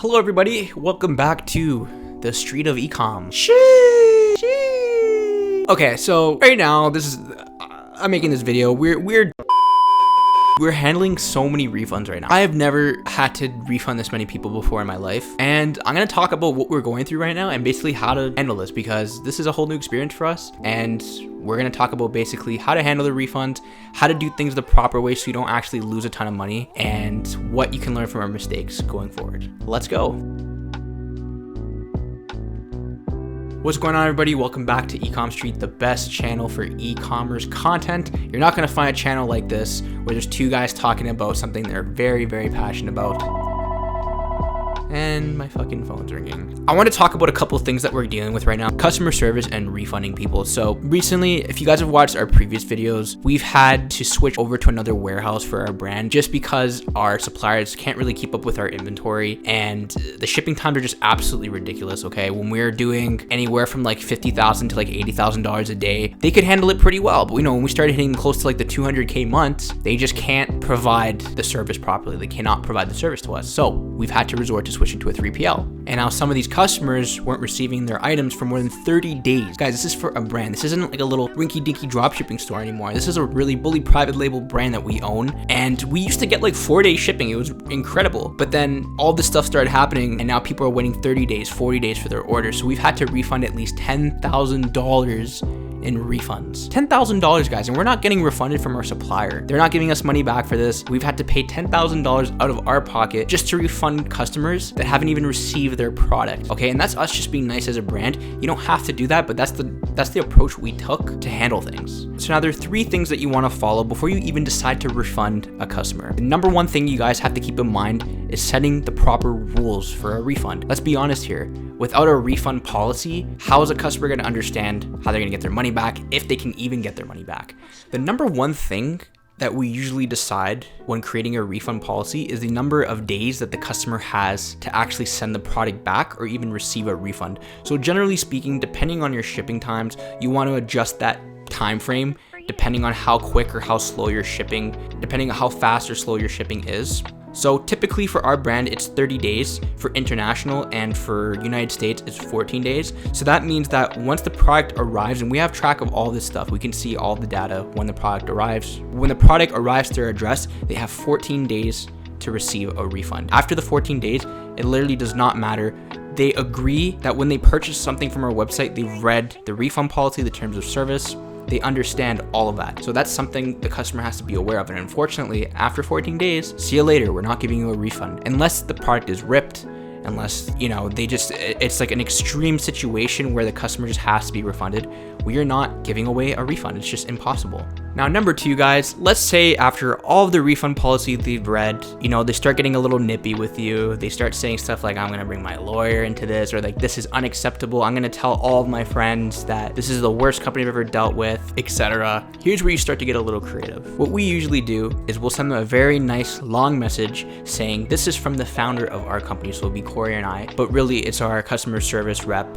Hello everybody, welcome back to the street of ecom. Okay, so right now I'm making this video. We're handling so many refunds right now. I have never had to refund this many people before in my life, and I'm gonna talk about what we're going through right now and basically how to handle this, because this is a whole new experience for us, and we're gonna talk about basically how to handle the refunds, how to do things the proper way so you don't actually lose a ton of money, and what you can learn from our mistakes going forward. Let's go. What's going on, everybody? Welcome back to Ecom Street, the best channel for e-commerce content. You're not gonna find a channel like this where there's two guys talking about something they're very, very passionate about. And my fucking phone's ringing. I want to talk about a couple of things that we're dealing with right now: customer service and refunding people. So recently, if you guys have watched our previous videos, we've had to switch over to another warehouse for our brand just because our suppliers can't really keep up with our inventory, and the shipping times are just absolutely ridiculous. Okay, when we're doing anywhere from like $50,000 to like $80,000 a day, they could handle it pretty well. But when we started hitting close to like the 200K months, they just can't provide the service properly. They cannot provide the service to us. So we've had to resort to switching to a 3PL. And now some of these customers weren't receiving their items for more than 30 days. Guys, this is for a brand. This isn't like a little rinky-dinky dropshipping store anymore. This is a really bully private label brand that we own. And we used to get like 4-day shipping. It was incredible. But then all this stuff started happening, and now people are waiting 30 days, 40 days for their orders. So we've had to refund at least $10,000 in refunds. $10,000, guys, and we're not getting refunded from our supplier. They're not giving us money back for this. We've had to pay $10,000 out of our pocket just to refund customers that haven't even received their product. Okay, and that's us just being nice as a brand. You don't have to do that, but that's the approach we took to handle things. So now there are 3 things that you want to follow before you even decide to refund a customer. The number 1 thing you guys have to keep in mind is setting the proper rules for a refund. Let's be honest here. Without a refund policy, how is a customer going to understand how they're going to get their money back, if they can even get their money back? The number 1 thing that we usually decide when creating a refund policy is the number of days that the customer has to actually send the product back or even receive a refund. So generally speaking, depending on your shipping times, you want to adjust that time frame depending on how quick or how slow you're shipping, depending on how fast or slow your shipping is. So typically for our brand, it's 30 days. For international and for United States, it's 14 days. So that means that once the product arrives, and we have track of all this stuff, we can see all the data when the product arrives. When the product arrives to their address, they have 14 days to receive a refund. After the 14 days, it literally does not matter. They agree that when they purchase something from our website, they've read the refund policy, the terms of service. They understand all of that. So that's something the customer has to be aware of. And unfortunately, after 14 days, see you later. We're not giving you a refund unless the product is ripped, unless, it's like an extreme situation where the customer just has to be refunded. We are not giving away a refund. It's just impossible. Now, number 2, guys, let's say after all of the refund policy they've read, they start getting a little nippy with you. They start saying stuff like, I'm going to bring my lawyer into this, or like, this is unacceptable. I'm going to tell all of my friends that this is the worst company I've ever dealt with, etc. Here's where you start to get a little creative. What we usually do is we'll send them a very nice long message saying, this is from the founder of our company. So it'll be Corey and I, but really it's our customer service rep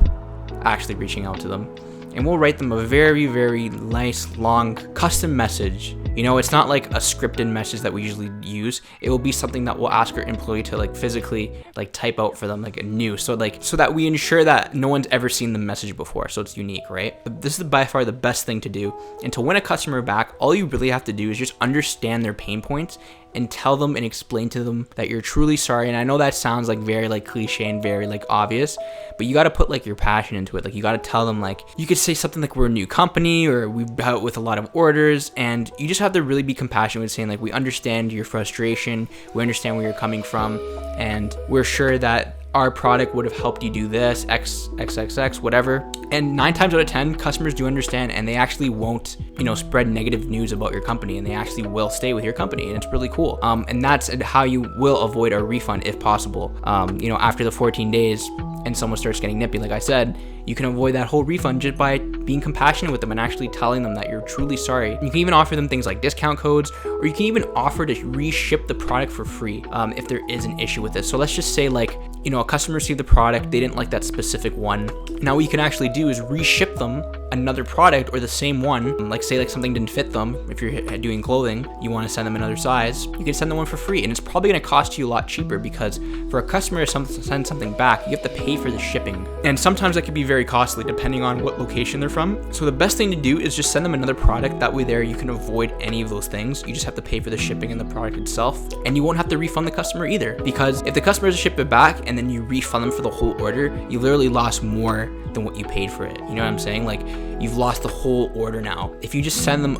actually reaching out to them. And we'll write them a very, very nice, long, custom message. It's not like a scripted message that we usually use. It will be something that we'll ask our employee to like physically like type out for them, like a new, so that we ensure that no one's ever seen the message before, so it's unique, right? But this is by far the best thing to do. And to win a customer back, all you really have to do is just understand their pain points and tell them and explain to them that you're truly sorry. And I know that sounds like very like cliche and very like obvious, but you got to put like your passion into it. Like you got to tell them, like, you could say something like, we're a new company, or we've out with a lot of orders, and you just have to really be compassionate with saying, like, we understand your frustration, we understand where you're coming from, and we're sure that our product would have helped you do this, XXX, whatever. And 9 times out of 10, customers do understand, and they actually won't, spread negative news about your company, and they actually will stay with your company, and it's really cool. And that's how you will avoid a refund if possible. After the 14 days and someone starts getting nippy, like I said, you can avoid that whole refund just by being compassionate with them and actually telling them that you're truly sorry. You can even offer them things like discount codes, or you can even offer to reship the product for free if there is an issue with this. So let's just say, like, a customer received the product, they didn't like that specific one. Now what you can actually do is reship ship them another product or the same one, like say like something didn't fit them, if you're doing clothing, you want to send them another size, you can send them one for free, and it's probably going to cost you a lot cheaper, because for a customer to send something back, you have to pay for the shipping, and sometimes that can be very costly depending on what location they're from. So the best thing to do is just send them another product. That way there you can avoid any of those things. You just have to pay for the shipping and the product itself, and you won't have to refund the customer either, because if the customer is to ship it back and then you refund them for the whole order, you literally lost more than what you paid for it. You know what I'm saying? Like, you've lost the whole order now. If you just send them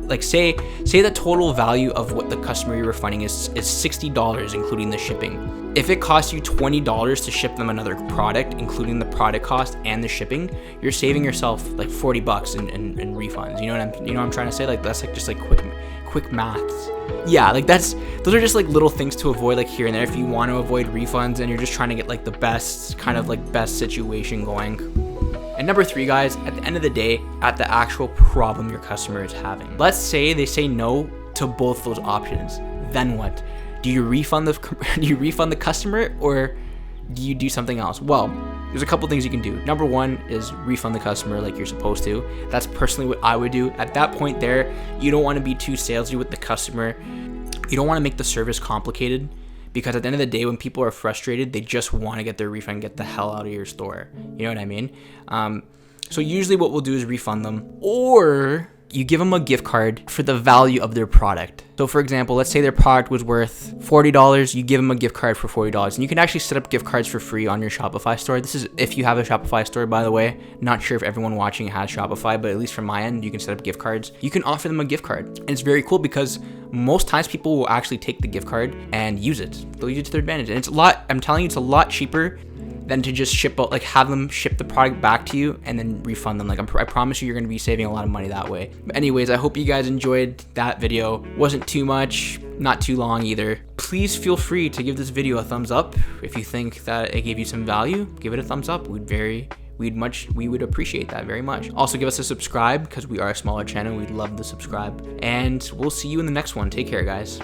like say the total value of what the customer you're refunding is $60, including the shipping. If it costs you $20 to ship them another product, including the product cost and the shipping, you're saving yourself like $40 in refunds. You know what I'm trying to say? Like, that's like just like quick maths. Yeah, like those are just like little things to avoid, like here and there, if you want to avoid refunds and you're just trying to get like the best situation going. And number 3, guys, at the end of the day, at the actual problem your customer is having. Let's say they say no to both those options. Then what? Do you refund the customer, or do you do something else? Well, there's a couple things you can do. Number 1 is refund the customer like you're supposed to. That's personally what I would do. At that point there, you don't want to be too salesy with the customer. You don't want to make the service complicated, because at the end of the day, when people are frustrated, they just want to get their refund, get the hell out of your store. You know what I mean? So usually what we'll do is refund them, or you give them a gift card for the value of their product. So for example, let's say their product was worth $40, you give them a gift card for $40. And you can actually set up gift cards for free on your Shopify store. This is if you have a Shopify store, by the way. Not sure if everyone watching has Shopify, but at least from my end, you can set up gift cards. You can offer them a gift card. And it's very cool, because most times people will actually take the gift card and use it. They'll use it to their advantage. And I'm telling you, it's a lot cheaper than to just have them ship the product back to you and then refund them. Like, I promise you, you're going to be saving a lot of money that way. But anyways, I hope you guys enjoyed that video. Wasn't too much, not too long either. Please feel free to give this video a thumbs up. If you think that it gave you some value, give it a thumbs up. We would appreciate that very much. Also, give us a subscribe, because we are a smaller channel. We'd love to subscribe. And we'll see you in the next one. Take care, guys.